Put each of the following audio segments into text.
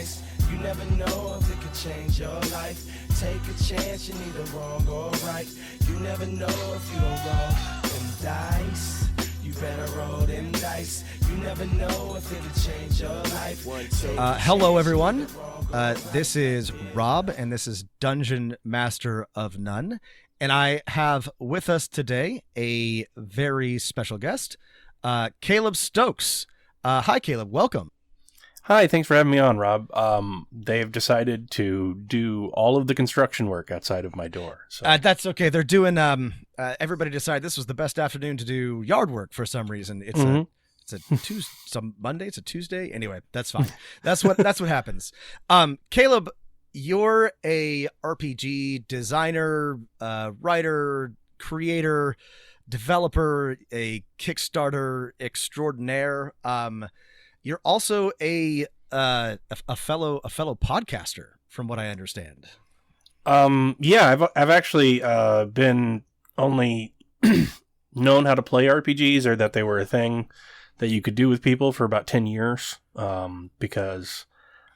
dice. You never know if it could change your life. Take a chance, you're neither wrong or right. You never know if you don't roll them dice. You better roll them dice. You never know if it could change your life. Hello, everyone. This is Rob, and this is Dungeon Master of None. And I have with us today a very special guest, Caleb Stokes. Hi, Caleb. Welcome. Hi, thanks for having me on, Rob. They've decided to do all of the construction work outside of my door. So. That's okay. They're doing. Everybody decided this was the best afternoon to do yard work for some reason. It's a Tuesday, some Monday. It's a Tuesday. Anyway, that's fine. That's what happens. Caleb, you're a RPG designer, writer, creator, developer, a Kickstarter extraordinaire. You're also a fellow podcaster, from what I understand. Yeah, I've actually been only known how to play RPGs, or that they were a thing that you could do with people, for about 10 years. Because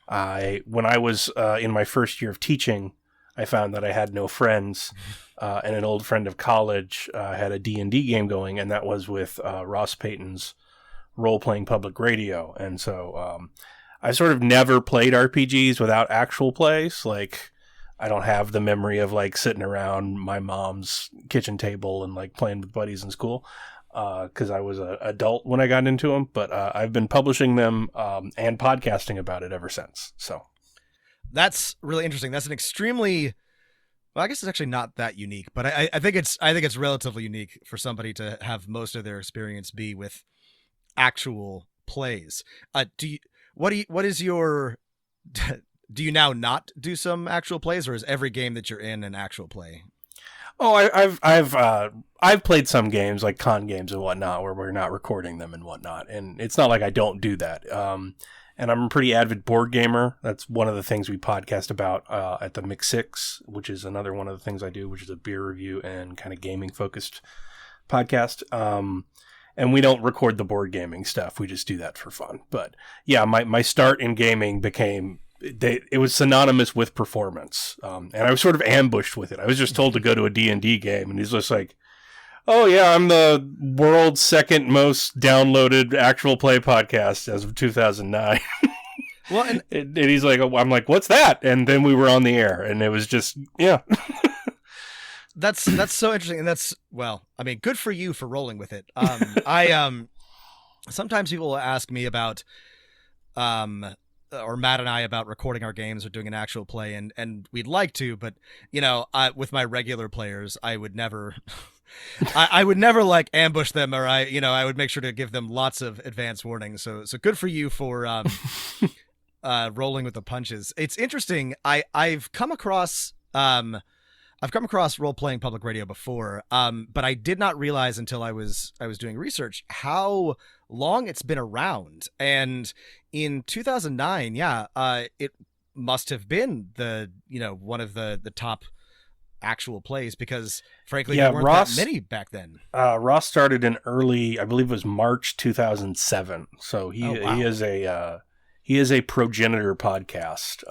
when I was in my first year of teaching, I found that I had no friends, and an old friend of college had a D&D game going, and that was with Ross Payton's role-playing public radio. And so I sort of never played RPGs without actual plays. Like, I don't have the memory of like sitting around my mom's kitchen table and like playing with buddies in school, because I was an adult when I got into them. But I've been publishing them and podcasting about it ever since. So that's really interesting. That's an extremely, well, I guess it's actually not that unique, but I think it's relatively unique for somebody to have most of their experience be with actual plays. Do you now not do some actual plays, or is every game that you're in an actual play? Oh, I've played some games, like con games and whatnot, where we're not recording them and whatnot, and it's not like I don't do that. And I'm a pretty avid board gamer. That's one of the things we podcast about at the Mix 6, which is another one of the things I do, which is a beer review and kind of gaming focused podcast. And we don't record the board gaming stuff. We just do that for fun. But yeah, my start in gaming it was synonymous with performance. And I was sort of ambushed with it. I was just told to go to a D&D game, and he's just like, oh yeah, I'm the world's second most downloaded actual play podcast as of 2009. Well, and he's like, I'm like, what's that? And then we were on the air, and it was just, yeah. That's so interesting, and that's, well, I mean, good for you for rolling with it. Sometimes people will ask me about, or Matt and I, about recording our games or doing an actual play, and we'd like to, but with my regular players, I would never, I would never like ambush them, or I would make sure to give them lots of advance warning. So good for you for rolling with the punches. It's interesting. I've come across role-playing public radio before, but I did not realize until I was doing research how long it's been around. And in 2009, it must have been one of the top actual plays, because frankly, there weren't that many back then. Ross started in early, I believe it was March 2007. So he is a progenitor podcast.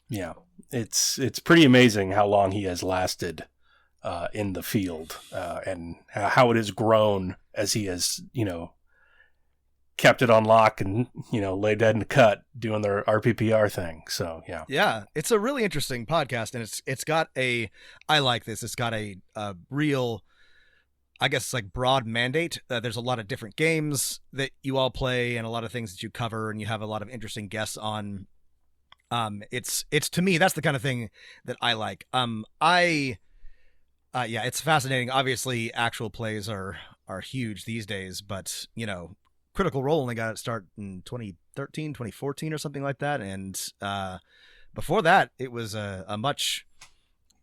Yeah. It's pretty amazing how long he has lasted in the field, and how it has grown as he has, kept it on lock and, laid dead in the cut doing their RPPR thing. So, yeah. Yeah, it's a really interesting podcast, and it's got I like this. It's got a real, I guess, like broad mandate. There's a lot of different games that you all play and a lot of things that you cover, and you have a lot of interesting guests on. It's to me, that's the kind of thing that I like. It's fascinating. Obviously, actual plays are huge these days, but Critical Role only got its start in 2013, 2014 or something like that, and before that, it was a much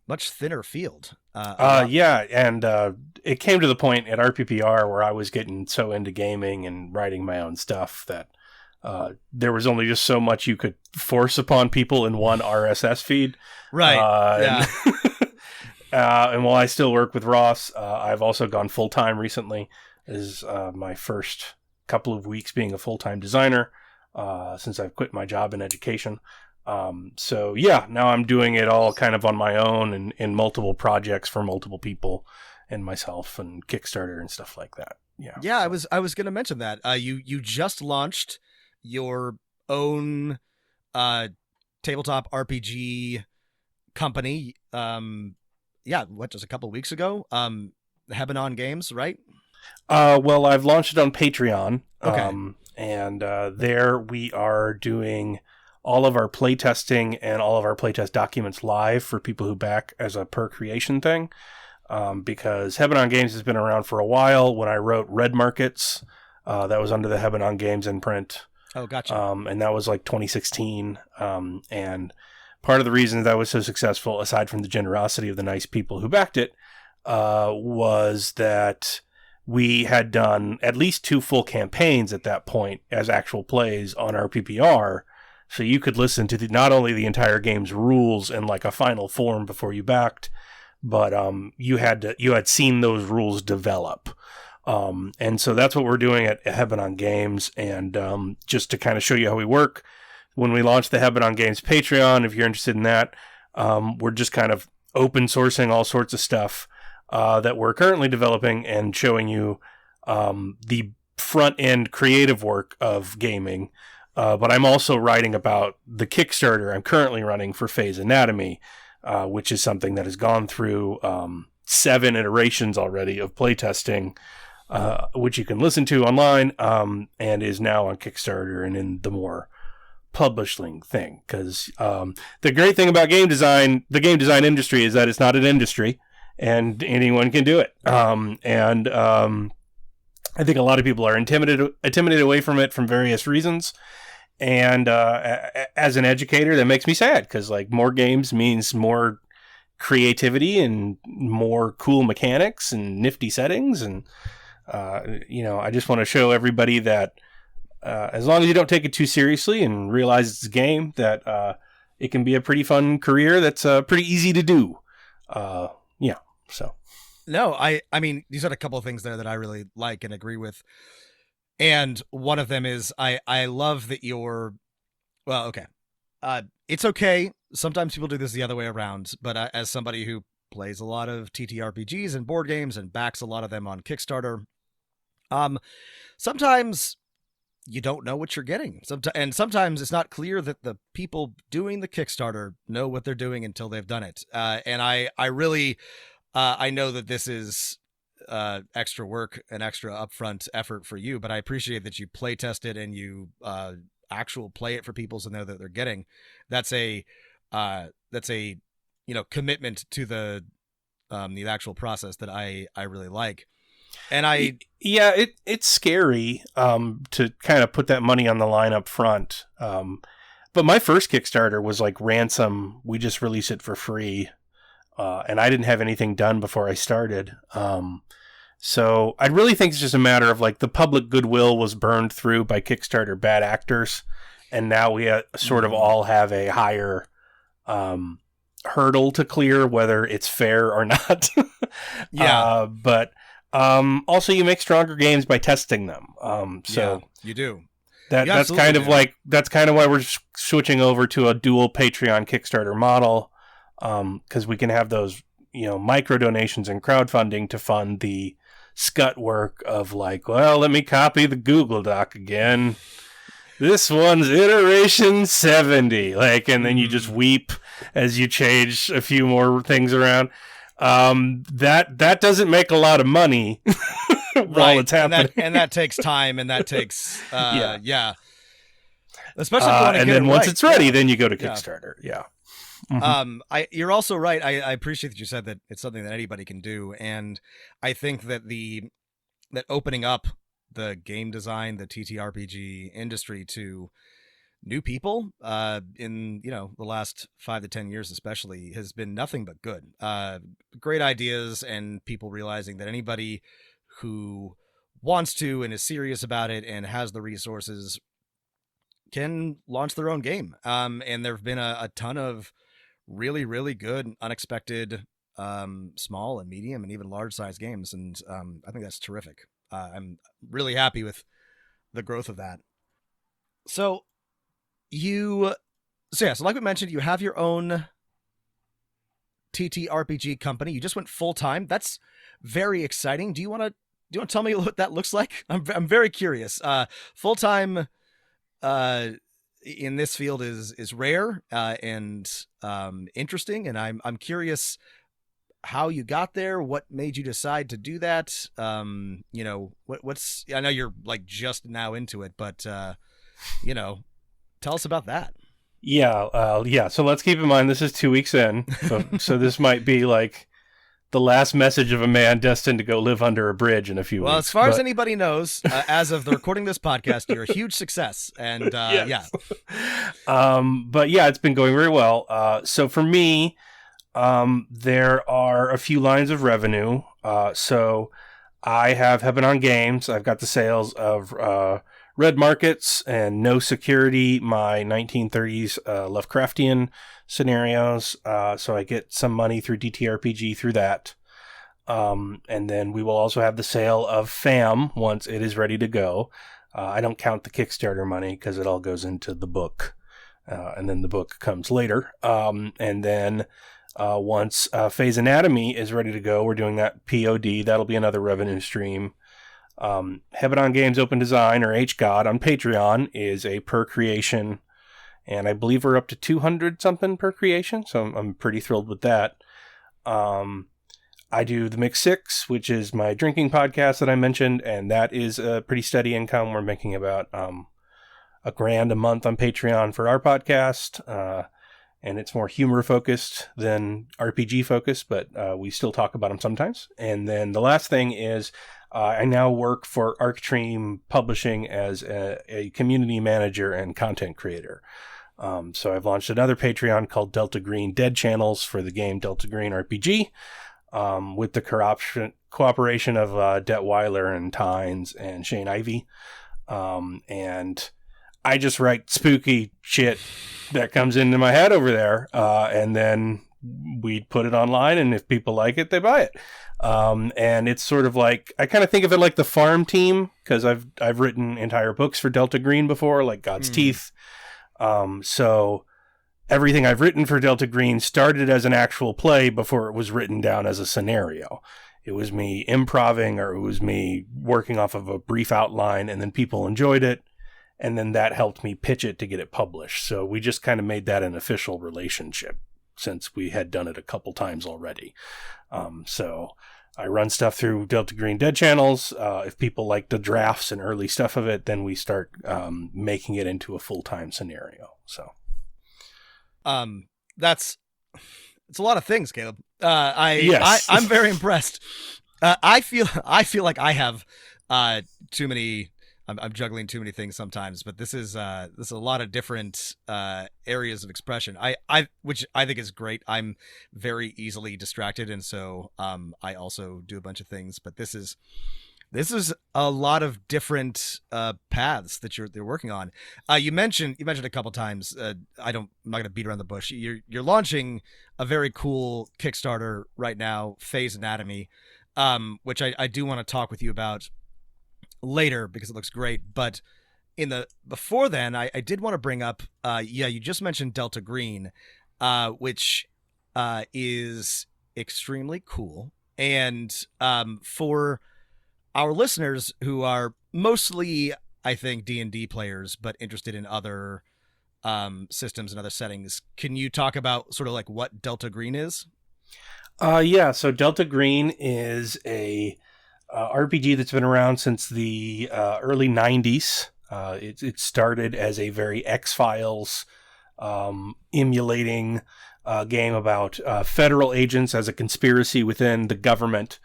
thinner field. It came to the point at RPPR where I was getting so into gaming and writing my own stuff that there was only just so much you could force upon people in one RSS feed. Right. And while I still work with Ross, I've also gone full-time recently. This is my first couple of weeks being a full-time designer. since I've quit my job in education. So yeah, now I'm doing it all kind of on my own and in multiple projects for multiple people and myself and Kickstarter and stuff like that. Yeah. Yeah, so. I was going to mention that. You just launched your own tabletop RPG company. Yeah, what, just a couple of weeks ago? Hebanon Games, right? Well, I've launched it on Patreon. Okay. And there we are doing all of our playtesting and all of our playtest documents live for people who back as a per creation thing. Because Hebanon Games has been around for a while. When I wrote Red Markets, that was under the Hebanon Games imprint. Oh, gotcha. And that was like 2016. And part of the reason that was so successful, aside from the generosity of the nice people who backed it, was that we had done at least 2 full campaigns at that point as actual plays on our PPR. So you could listen to not only the entire game's rules in like a final form before you backed, but you had seen those rules develop. And so that's what we're doing at Hebanon Games. And just to kind of show you how we work, when we launch the Hebanon Games Patreon, if you're interested in that, we're just kind of open sourcing all sorts of stuff that we're currently developing and showing you the front end creative work of gaming. But I'm also writing about the Kickstarter I'm currently running for Phase Anatomy, which is something that has gone through 7 iterations already of playtesting, which you can listen to online, and is now on Kickstarter and in the more publishing thing. Because the great thing about the game design industry, is that it's not an industry, and anyone can do it. I think a lot of people are intimidated away from it from various reasons. And as an educator, that makes me sad, because like more games means more creativity and more cool mechanics and nifty settings. And I just want to show everybody that as long as you don't take it too seriously and realize it's a game, that it can be a pretty fun career that's pretty easy to do. So. No, I mean, you said a couple of things there that I really like and agree with. And one of them is I love that okay. It's okay. Sometimes people do this the other way around, but as somebody who plays a lot of TTRPGs and board games and backs a lot of them on Kickstarter, sometimes you don't know what you're getting. And sometimes it's not clear that the people doing the Kickstarter know what they're doing until they've done it. And I really, I know that this is extra work and extra upfront effort for you, but I appreciate that you play test it and you actual play it for people so they know that they're getting. That's a commitment to the actual process that I really like. And it's scary to kind of put that money on the line up front. But my first Kickstarter was like Ransom. We just released it for free. And I didn't have anything done before I started. So I really think it's just a matter of like the public goodwill was burned through by Kickstarter bad actors. And now we sort of all have a higher hurdle to clear, whether it's fair or not. Yeah. But also you make stronger games by testing them. So yeah, you do. That's kind of why we're switching over to a dual Patreon Kickstarter model. Because we can have those, micro donations and crowdfunding to fund the scut work of like, well, let me copy the Google Doc again. This one's iteration 70. And then you just weep as you change a few more things around. That doesn't make a lot of money while it's happening. And that takes time, and that takes, yeah. Especially and then once it's ready, then you go to Kickstarter. Yeah. Mm-hmm. You're also right. I appreciate that you said that it's something that anybody can do, and I think that that opening up the game design, the TTRPG industry to new people, in the last 5 to 10 years especially, has been nothing but good. Great ideas, and people realizing that anybody who wants to and is serious about it and has the resources can launch their own game. And there have been a ton of really, really good, unexpected, small and medium and even large size games. And I think that's terrific. I'm really happy with the growth of that. So so like we mentioned, you have your own TTRPG company. You just went full time. That's very exciting. Do you want to tell me what that looks like? I'm very curious. Full time in this field is rare and interesting, and I'm curious how you got there, what made you decide to do that. What's I know you're like just now into it, but tell us about that. Yeah. So let's keep in mind this is 2 weeks in, so this might be like the last message of a man destined to go live under a bridge in a few weeks. Well, as far as anybody knows, as of the recording this podcast, you're a huge success, and yes. But yeah, it's been going very well. So for me, there are a few lines of revenue. So I have Hebanon Games. I've got the sales of Red Markets and No Security, my 1930s Lovecraftian scenarios. So I get some money through DTRPG through that. And then we will also have the sale of FAM once it is ready to go. I don't count the Kickstarter money because it all goes into the book. And then the book comes later. And then once Phase Anatomy is ready to go, we're doing that POD. That'll be another revenue stream. Hebanon Games Open Design, or HGOD, on Patreon is a per creation, and I believe we're up to 200 something per creation, so I'm pretty thrilled with that. I do the Mix 6, which is my drinking podcast that I mentioned, and that is a pretty steady income. We're making about $1,000 a month on Patreon for our podcast, and it's more humor focused than RPG focused, but we still talk about them sometimes. And then the last thing is I now work for Arctream Publishing as a community manager and content creator. So I've launched another Patreon called Delta Green Dead Channels for the game Delta Green RPG, with the cooperation of Det Weiler and Tynes and Shane Ivey. And I just write spooky shit that comes into my head over there, and then we put it online, and if people like it, they buy it. And it's sort of like, I kind of think of it like the farm team, because I've written entire books for Delta Green before, like God's Teeth. So everything I've written for Delta Green started as an actual play before it was written down as a scenario. It was me improving, or it was me working off of a brief outline, and then people enjoyed it. And then that helped me pitch it to get it published. So we just kind of made that an official relationship, since we had done it a couple times already. So I run stuff through Delta Green Dead Channels. If people like the drafts and early stuff of it, then we start making it into a full-time scenario. So it's a lot of things, Caleb. Yes. I'm very impressed. I feel like I have too many. I'm juggling too many things sometimes, but this is a lot of different areas of expression. Which I think is great. I'm very easily distracted, and so I also do a bunch of things. But this is a lot of different paths that you're working on. You mentioned a couple times. I'm not going to beat around the bush. You're launching a very cool Kickstarter right now, Phase Anatomy, which I do want to talk with you about later because it looks great. But before then, I did want to bring up, you just mentioned Delta Green, which is extremely cool. And for our listeners who are mostly, I think, D&D players, but interested in other systems and other settings, can you talk about sort of like what Delta Green is? So Delta Green is a RPG that's been around since the early 90s. It started as a very X-Files emulating game about federal agents as a conspiracy within the government,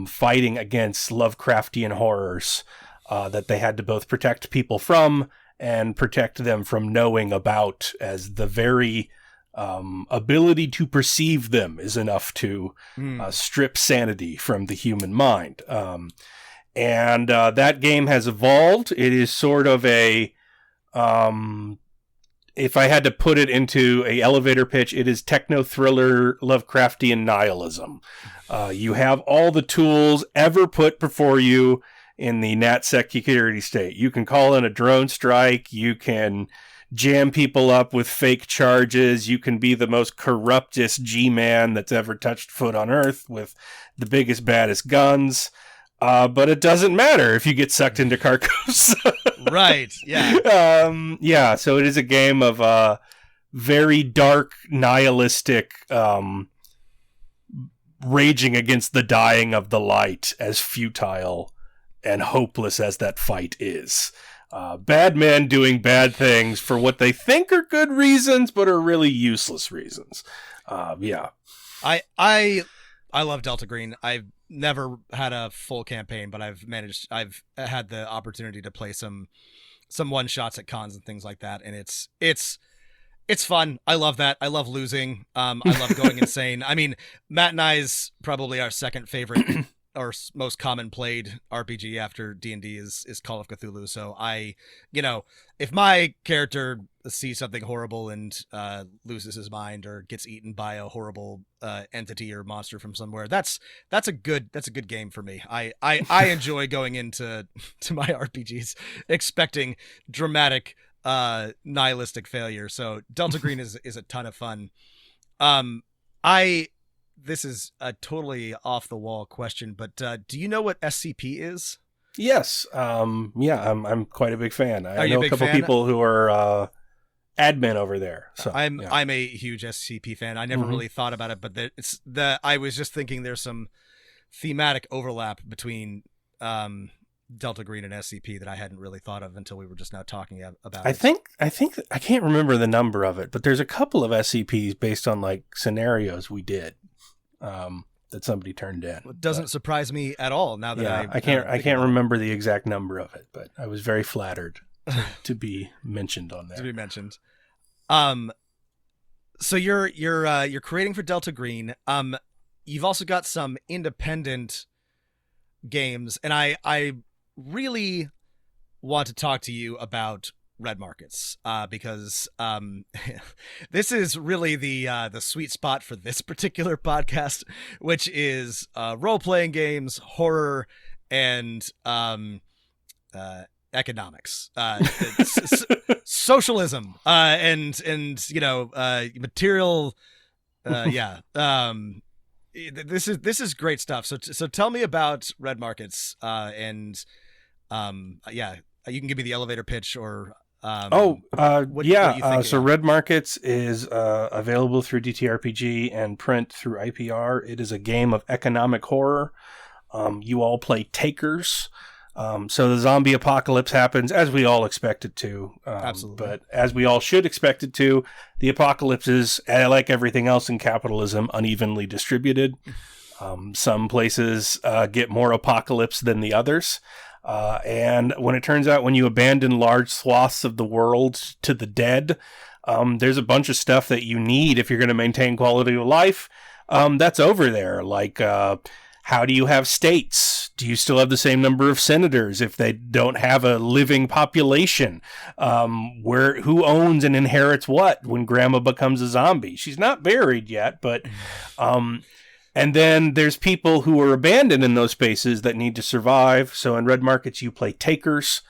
fighting against Lovecraftian horrors that they had to both protect people from and protect them from knowing about, as the very ability to perceive them is enough to strip sanity from the human mind. And that game has evolved. It is sort of a, if I had to put it into a elevator pitch, it is techno-thriller Lovecraftian nihilism. You have all the tools ever put before you in the NatSec security state. You can call in a drone strike. You can jam people up with fake charges. You can be the most corruptest G-man that's ever touched foot on Earth with the biggest, baddest guns. But it doesn't matter if you get sucked into Carcos. Right, yeah. Yeah, so it is a game of very dark, nihilistic raging against the dying of the light, as futile and hopeless as that fight is. Bad men doing bad things for what they think are good reasons, but are really useless reasons. Yeah. I love Delta Green. I've never had a full campaign, but I've had the opportunity to play some one shots at cons and things like that, and it's fun. I love that. I love losing. I love going insane. I mean, Matt and I's probably our second favorite or most common played RPG after D&D is Call of Cthulhu. So if my character sees something horrible and loses his mind or gets eaten by a horrible entity or monster from somewhere, that's a good game for me. I enjoy going into my RPGs expecting dramatic nihilistic failure. So Delta Green is a ton of fun. This is a totally off the wall question, but do you know what SCP is? Yes. Yeah, I'm quite a big fan. I know a couple fan? people who are admin over there. So I'm a huge SCP fan. I never really thought about it, but I was just thinking there's some thematic overlap between Delta Green and SCP that I hadn't really thought of until we were just now talking about I think I can't remember the number of it, but there's a couple of SCPs based on like scenarios we did that somebody turned in. It doesn't surprise me at all now that I can't remember the exact number of it, but I was very flattered to be mentioned on there. To be mentioned. So you're creating for Delta Green. You've also got some independent games, and I really want to talk to you about Red Markets because this is really the sweet spot for this particular podcast, which is role-playing games, horror, and economics, socialism, and material. This is great stuff. So tell me about Red Markets, and you can give me the elevator pitch or. So Red Markets is available through DTRPG and print through IPR. It is a game of economic horror. You all play takers. So the zombie apocalypse happens as we all expect it to. Absolutely. But as we all should expect it to, the apocalypse is, like everything else in capitalism, unevenly distributed. Some places get more apocalypse than the others. And when it turns out when you abandon large swaths of the world to the dead, there's a bunch of stuff that you need if you're going to maintain quality of life. That's over there. Like, how do you have states? Do you still have the same number of senators if they don't have a living population? Who owns and inherits what when grandma becomes a zombie? She's not buried yet, but, and then there's people who are abandoned in those spaces that need to survive. So in Red Markets, you play takers.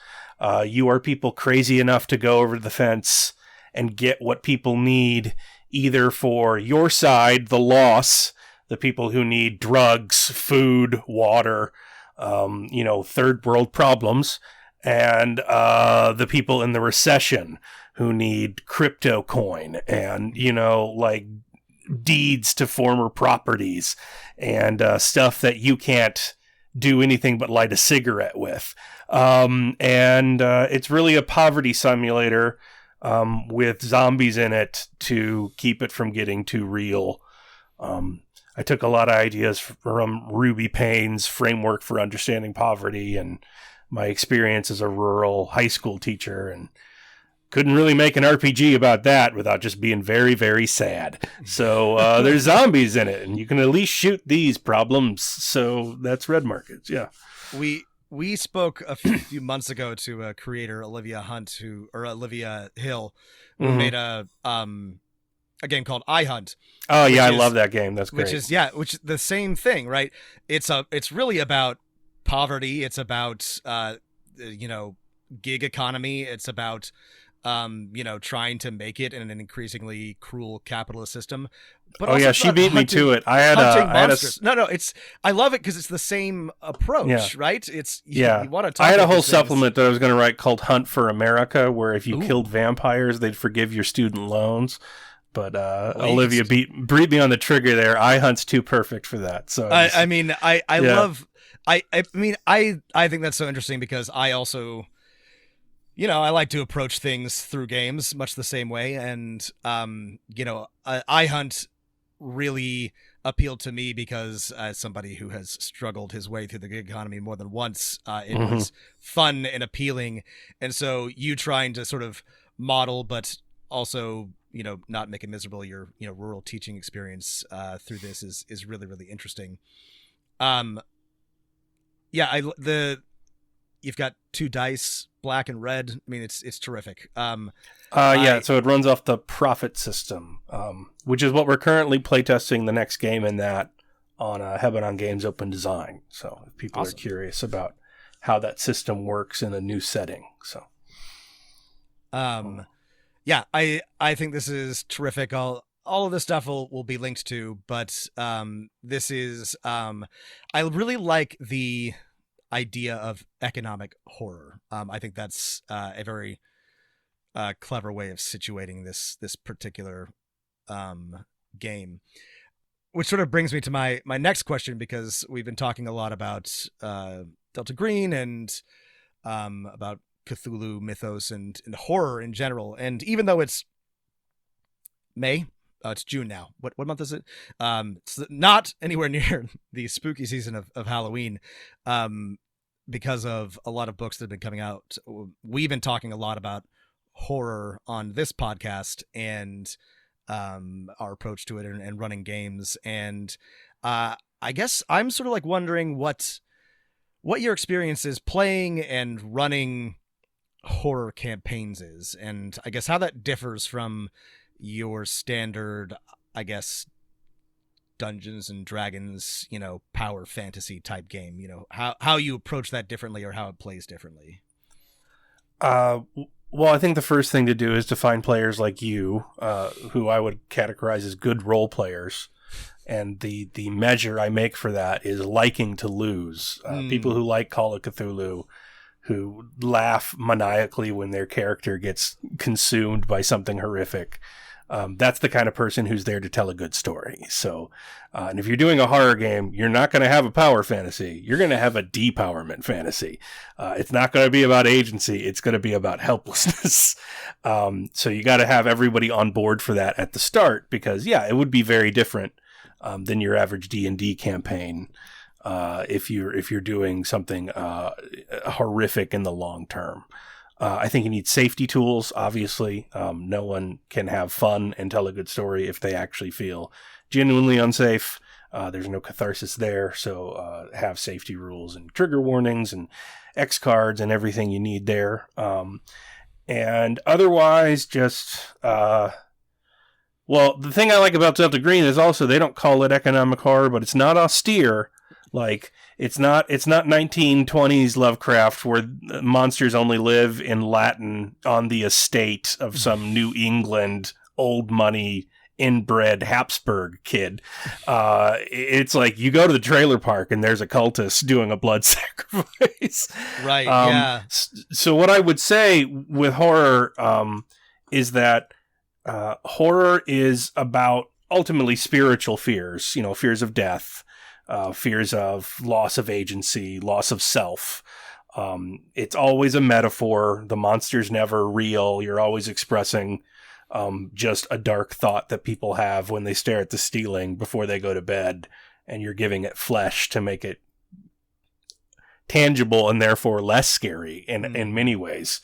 You are people crazy enough to go over the fence and get what people need, either for your side, the loss, the people who need drugs, food, water, third world problems, and the people in the recession who need crypto coin and, deeds to former properties and stuff that you can't do anything but light a cigarette with. It's really a poverty simulator with zombies in it to keep it from getting too real. I took a lot of ideas from Ruby Payne's framework for understanding poverty and my experience as a rural high school teacher, and couldn't really make an RPG about that without just being very, very sad. So there's zombies in it, and you can at least shoot these problems. So that's Red Markets, yeah. We spoke a few months ago to a creator, Olivia Hill, who made a game called iHunt. Oh yeah, I love that game. That's great. Which is the same thing, right? It's really about poverty. It's about gig economy. It's about trying to make it in an increasingly cruel capitalist system. But oh yeah, she beat me to it. I had monsters. No, I love it because it's the same approach, right? It's you want to talk. I had a whole supplement that I was going to write called Hunt for America, where if you killed vampires, they'd forgive your student loans. But Olivia beat me on the trigger there. iHunt's too perfect for that. So I love. I think that's so interesting because I also, I like to approach things through games much the same way, and iHunt really appealed to me because as somebody who has struggled his way through the gig economy more than once, it was fun and appealing. And so you trying to sort of model, but also, not make it miserable, your, rural teaching experience through this is really, really interesting. You've got 2 dice, black and red. I mean, it's terrific. So it runs off the profit system, which is what we're currently playtesting the next game in that on Hebanon Games Open Design. So if people are curious about how that system works in a new setting. So, I think this is terrific. All of this stuff will be linked to, but this is I really like the idea of economic horror. I think that's a very clever way of situating this particular game, which sort of brings me to my next question, because we've been talking a lot about Delta Green and about Cthulhu mythos and horror in general. And even though it's May, it's June now. What month is it? It's not anywhere near the spooky season of Halloween, because of a lot of books that have been coming out. We've been talking a lot about horror on this podcast and our approach to it and running games. And I guess I'm sort of like wondering what your experience is playing and running horror campaigns is, and I guess how that differs from your standard, I guess, Dungeons and Dragons, power fantasy type game. How you approach that differently or how it plays differently. Well, I think the first thing to do is to find players like you, who I would categorize as good role players. And the measure I make for that is liking to lose. People who like Call of Cthulhu, who laugh maniacally when their character gets consumed by something horrific. That's the kind of person who's there to tell a good story. So, and if you're doing a horror game, you're not going to have a power fantasy. You're going to have a depowerment fantasy. It's not going to be about agency. It's going to be about helplessness. So you got to have everybody on board for that at the start, because it would be very different than your average D&D campaign. If you're doing something horrific in the long term. I think you need safety tools, obviously. No one can have fun and tell a good story if they actually feel genuinely unsafe. There's no catharsis there, so have safety rules and trigger warnings and X cards and everything you need there. And otherwise, just... well, the thing I like about Delta Green is also they don't call it economic horror, but it's not austere. Like, it's not 1920s Lovecraft where monsters only live in Latin on the estate of some New England old money inbred Habsburg kid. It's like you go to the trailer park and there's a cultist doing a blood sacrifice. Right. Yeah. So what I would say with horror is that horror is about ultimately spiritual fears. Fears of death. Fears of loss of agency, loss of self. It's always a metaphor. The monster's never real. You're always expressing just a dark thought that people have when they stare at the ceiling before they go to bed, and you're giving it flesh to make it tangible and therefore less scary in many ways.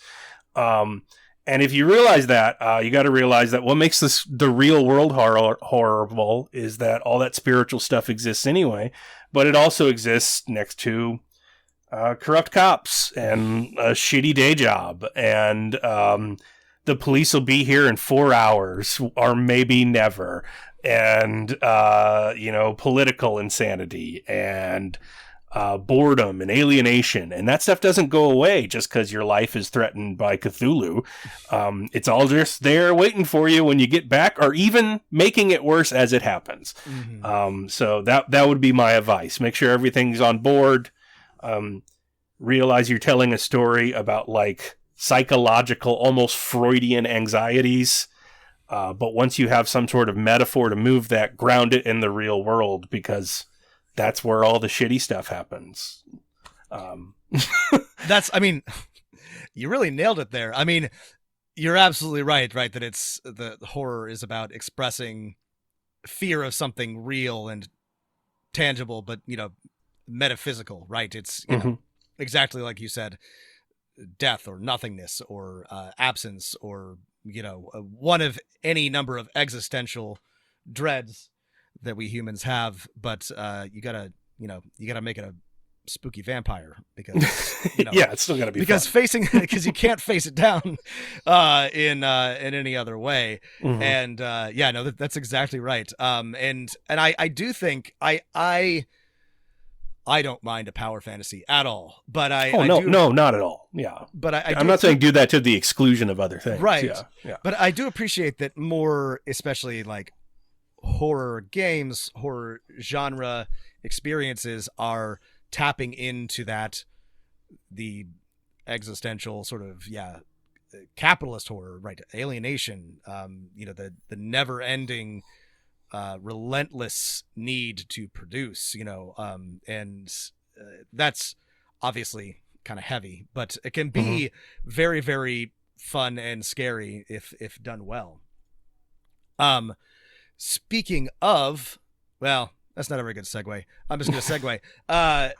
And if you realize that, you got to realize that what makes the real world horrible is that all that spiritual stuff exists anyway, but it also exists next to corrupt cops and a shitty day job, and the police will be here in 4 hours or maybe never, and political insanity and boredom and alienation, and that stuff doesn't go away just because your life is threatened by Cthulhu. It's all just there waiting for you when you get back, or even making it worse as it happens. So that would be my advice. Make sure everything's on board. Realize you're telling a story about like psychological, almost Freudian anxieties. But once you have some sort of metaphor to move that, ground it in the real world, because that's where all the shitty stuff happens. I mean, you really nailed it there. I mean, you're absolutely right, that it's the horror is about expressing fear of something real and tangible, but, metaphysical, right? It's exactly like you said, death or nothingness or absence or, one of any number of existential dreads that we humans have, but you gotta make it a spooky vampire, because yeah, it's still gotta be because fun. because you can't face it down in any other way. And that's exactly right. And I do think I don't mind a power fantasy at all, but no, not at all. Yeah, but I'm not saying do that to the exclusion of other things, right? Yeah. But I do appreciate that more, especially like horror games, horror genre experiences are tapping into the existential sort of capitalist horror, right? Alienation, the never ending relentless need to produce, and that's obviously kind of heavy, but it can be very, very fun and scary if done well. Speaking of, well, that's not a very good segue. I'm just going to segue.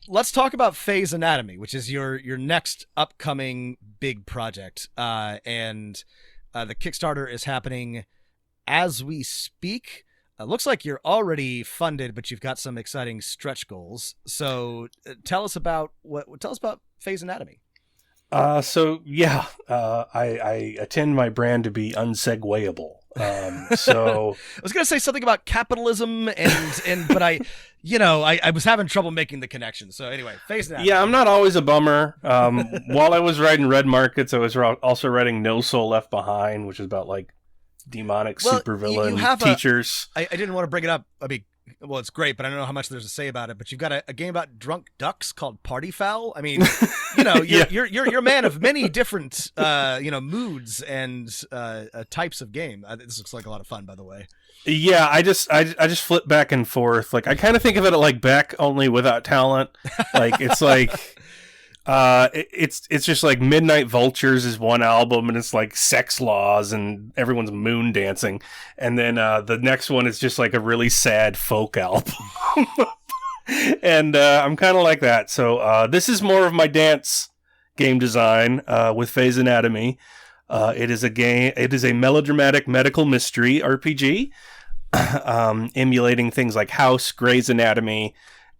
Let's talk about Phase Anatomy, which is your next upcoming big project. And the Kickstarter is happening as we speak. Looks like you're already funded, but you've got some exciting stretch goals. So tell us about Phase Anatomy. I attend my brand to be unsegwayable. So I was going to say something about capitalism but I was having trouble making the connection. So anyway, Phase Anatomy. Yeah, I'm not always a bummer. While I was writing Red Markets, I was also writing No Soul Left Behind, which is about like demonic supervillain teachers. I didn't want to bring it up. I mean, well, it's great, but I don't know how much there's to say about it. But you've got a game about drunk ducks called Party Foul. I mean, you're a man of many different moods and types of game. This looks like a lot of fun, by the way. Yeah, I just flip back and forth. Like I kind of think of it like Beck, only without talent. Like it's like. It's just like Midnight Vultures is one album, and it's like sex laws and everyone's moon dancing, and then the next one is just like a really sad folk album. And I'm kind of like that. So this is more of my dance game design with Phase Anatomy. It is a melodramatic medical mystery RPG, emulating things like House, Grey's Anatomy,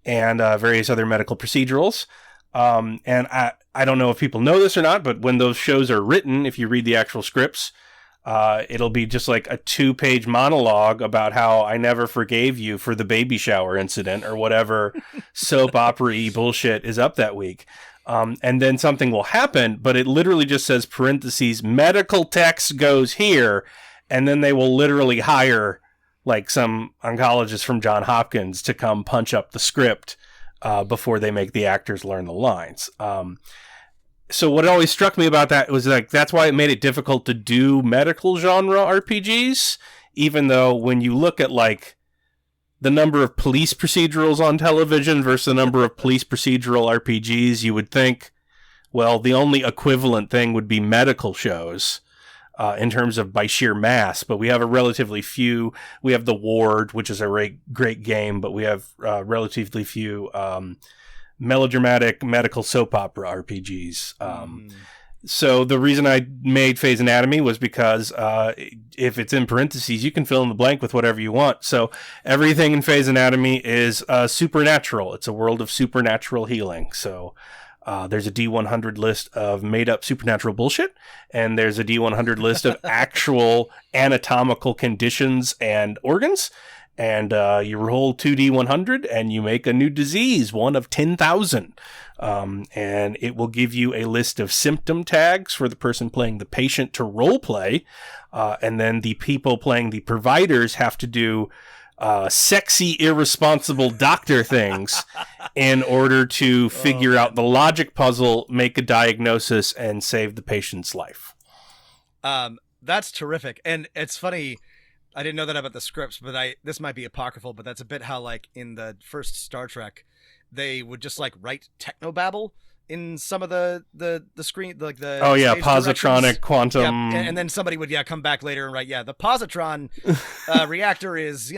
and various other medical procedurals. And I don't know if people know this or not, but when those shows are written, if you read the actual scripts, it'll be just like a 2-page monologue about how I never forgave you for the baby shower incident or whatever soap opera-y bullshit is up that week. And then something will happen, but it literally just says parentheses, medical text goes here. And then they will literally hire like some oncologist from Johns Hopkins to come punch up the script before they make the actors learn the lines. So what always struck me about that was like, that's why it made it difficult to do medical genre RPGs, even though when you look at like the number of police procedurals on television versus the number of police procedural RPGs, you would think, well, the only equivalent thing would be medical shows. In terms of by sheer mass, but we have a relatively few. We have The Ward, which is a great game, but we have relatively few melodramatic medical soap opera RPGs. So the reason I made Phase Anatomy was because if it's in parentheses, you can fill in the blank with whatever you want. So everything in Phase Anatomy is supernatural. It's a world of supernatural healing. So there's a D100 list of made-up supernatural bullshit, and there's a D100 list of actual anatomical conditions and organs, and you roll 2d100 and you make a new disease, one of 10,000. And it will give you a list of symptom tags for the person playing the patient to role play. And then the people playing the providers have to do sexy, irresponsible doctor things in order to figure out the logic puzzle, make a diagnosis, and save the patient's life. That's terrific. And it's funny, I didn't know that about the scripts, but this might be apocryphal, but that's a bit how, like, in the first Star Trek, they would just like write technobabble in some of the screen, like the positronic quantum, and then somebody would come back later and write the positron reactor is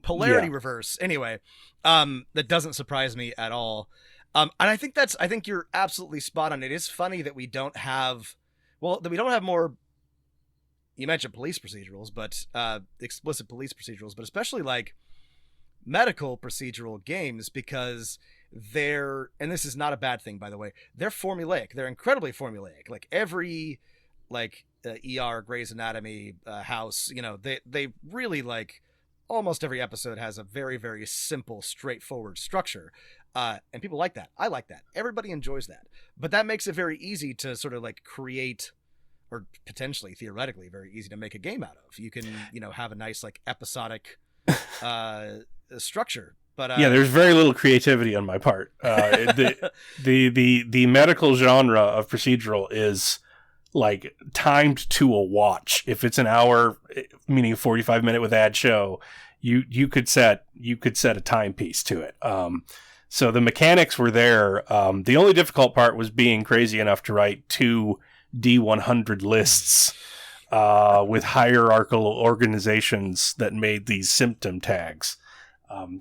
polarity reverse. Anyway, that doesn't surprise me at all. And I think you're absolutely spot on. It is funny that we don't have more. You mentioned police procedurals, but explicit police procedurals, but especially like medical procedural games, because and this is not a bad thing, by the way, they're formulaic. They're incredibly formulaic. Like every ER, Grey's Anatomy, House, they really, like, almost every episode has a very, very simple, straightforward structure. And people like that. I like that. Everybody enjoys that. But that makes it very easy to sort of like create, or potentially, theoretically, very easy to make a game out of. You can, have a nice, like, episodic structure. But there's very little creativity on my part. The medical genre of procedural is like timed to a watch. If it's an hour, meaning a 45-minute with ad show, you could set a timepiece to it. So the mechanics were there. The only difficult part was being crazy enough to write 2 D100 lists with hierarchical organizations that made these symptom tags.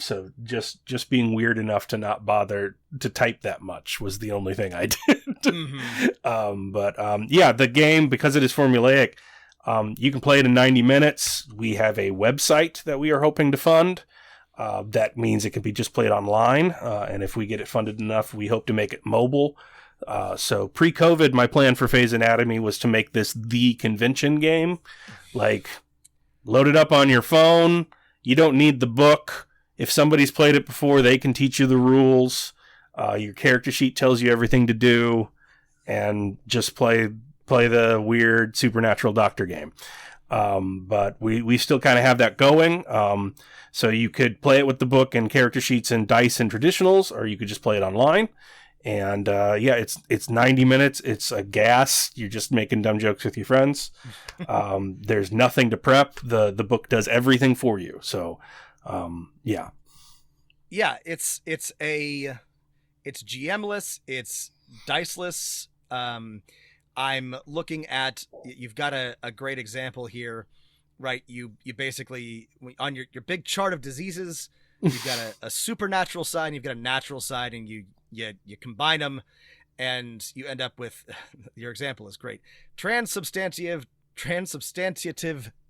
So just being weird enough to not bother to type that much was the only thing I did. Mm-hmm. The game, because it is formulaic, you can play it in 90 minutes. We have a website that we are hoping to fund. That means it can be just played online. And if we get it funded enough, we hope to make it mobile. So pre-COVID, my plan for Phase Anatomy was to make this the convention game. Like, load it up on your phone. You don't need the book. If somebody's played it before, they can teach you the rules. Your character sheet tells you everything to do, and just play the weird supernatural doctor game. But we still kind of have that going. So you could play it with the book and character sheets and dice and traditionals, or you could just play it online. And it's 90 minutes. It's a gas. You're just making dumb jokes with your friends. There's nothing to prep. The book does everything for you. So, it's GM-less, it's diceless. I'm looking at, you've got a great example here, right? You basically, on your big chart of diseases, you've got a supernatural side, and you've got a natural side, and you combine them, and you end up with, your example is great, transubstantiative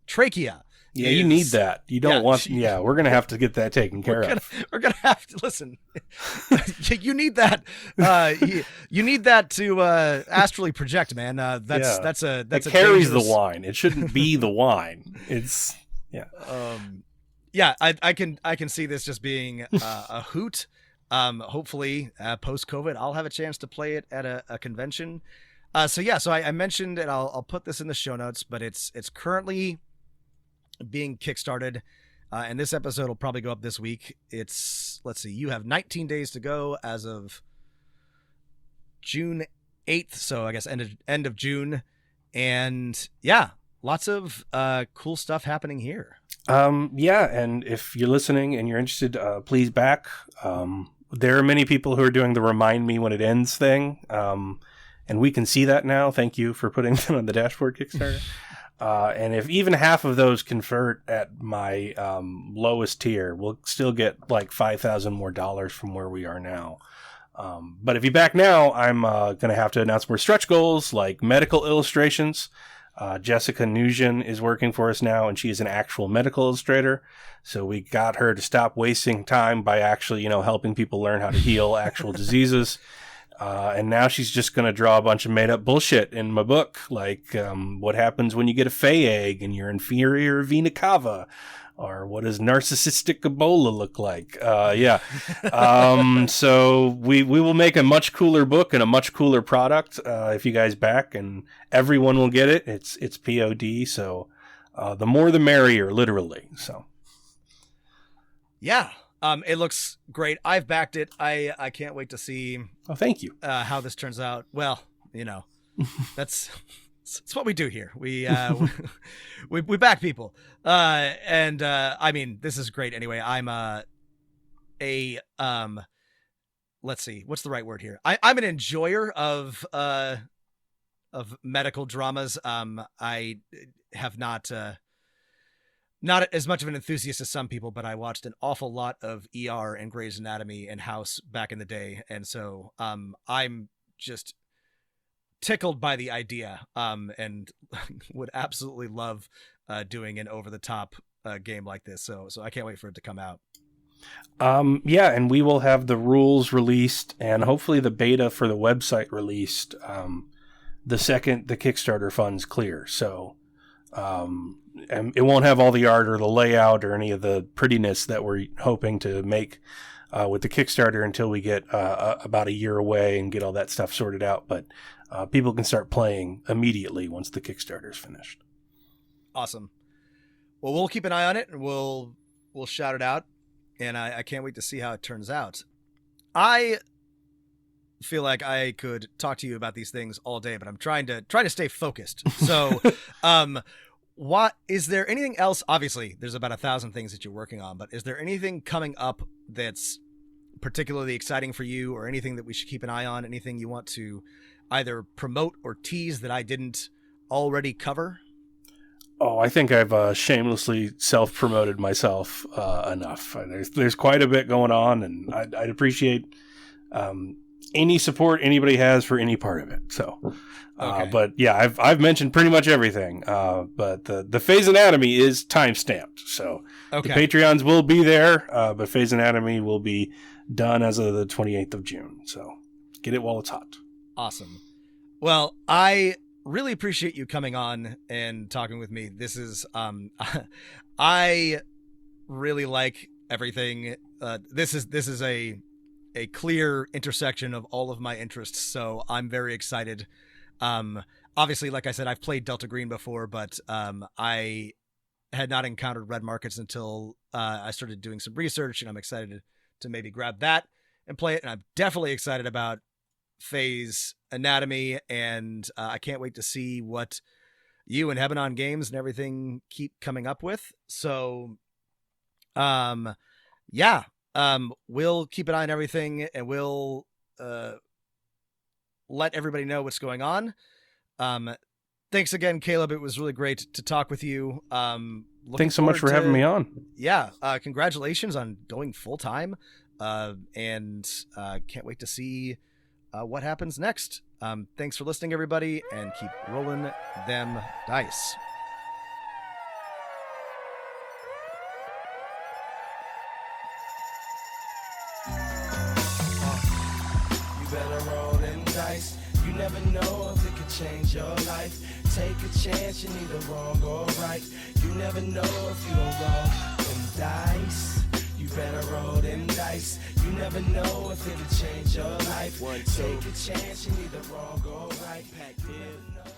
trachea. Yeah, you need that. You don't want. Yeah, we're gonna have to get that taken care of. We're gonna have to listen. You need that. You need that to astrally project, man. That carries the wine. It shouldn't be the wine. It's I can see this just being a hoot. Hopefully, post-COVID, I'll have a chance to play it at a convention. So I mentioned, and I'll put this in the show notes, but it's currently being kickstarted, and this episode will probably go up this week. Let's see, you have 19 days to go as of June 8th, so I guess end of June, and lots of cool stuff happening here. And if you're listening and you're interested, please back. There are many people who are doing the remind me when it ends thing, and we can see that now. Thank you for putting them on the dashboard Kickstarter. And if even half of those convert at my lowest tier, we'll still get like $5,000 more from where we are now. But if you back now, I'm going to have to announce more stretch goals like medical illustrations. Jessica Nugent is working for us now, and she is an actual medical illustrator. So we got her to stop wasting time by actually, helping people learn how to heal actual diseases. And now she's just going to draw a bunch of made up bullshit in my book, like what happens when you get a Fey egg and your inferior vena cava, or what does narcissistic Ebola look like? So we will make a much cooler book and a much cooler product if you guys back, and everyone will get it. It's POD, so the more the merrier, literally. So yeah. It looks great. I've backed it. I can't wait to see. Oh, thank you. How this turns out. Well, that's what we do here. We back people. I mean, this is great. Anyway, I'm let's see, what's the right word here? I'm an enjoyer of medical dramas. I have not as much of an enthusiast as some people, but I watched an awful lot of ER and Grey's Anatomy and House back in the day. And so I'm just tickled by the idea and would absolutely love doing an over-the-top game like this. So I can't wait for it to come out. And we will have the rules released and hopefully the beta for the website released the second the Kickstarter funds clear. So and it won't have all the art or the layout or any of the prettiness that we're hoping to make with the Kickstarter until we get about a year away and get all that stuff sorted out. But people can start playing immediately once the Kickstarter is finished. Awesome. Well, we'll keep an eye on it and we'll shout it out. And I can't wait to see how it turns out. I feel like I could talk to you about these things all day, but I'm trying to stay focused. So, what is there anything else? Obviously, there's about 1,000 things that you're working on, but is there anything coming up that's particularly exciting for you, or anything that we should keep an eye on? Anything you want to either promote or tease that I didn't already cover? Oh, I think I've shamelessly self-promoted myself enough. There's quite a bit going on, and I'd appreciate any support anybody has for any part of it. So, okay. But yeah, I've mentioned pretty much everything. But the Phase Anatomy is time-stamped, so okay. The Patreons will be there, but Phase Anatomy will be done as of the 28th of June. So get it while it's hot. Awesome. Well, I really appreciate you coming on and talking with me. This is I really like everything. This is a clear intersection of all of my interests, so I'm very excited. Obviously, like I said, I've played Delta Green before, but I had not encountered Red Markets until I started doing some research, and I'm excited to maybe grab that and play it. And I'm definitely excited about Phase Anatomy, and I can't wait to see what you and Hebanon Games and everything keep coming up with. So, yeah. We'll keep an eye on everything, and we'll let everybody know what's going on. Thanks again, Caleb. It was really great to talk with you. Thanks so much for having me on. Yeah. Congratulations on going full time. And can't wait to see what happens next. Thanks for listening, everybody, and keep rolling them dice. You never know if it could change your life. Take a chance, you're neither wrong or right. You never know if you don't roll them dice. You better roll them dice. You never know if it could change your life. Take a chance, you're neither wrong or right. You never know.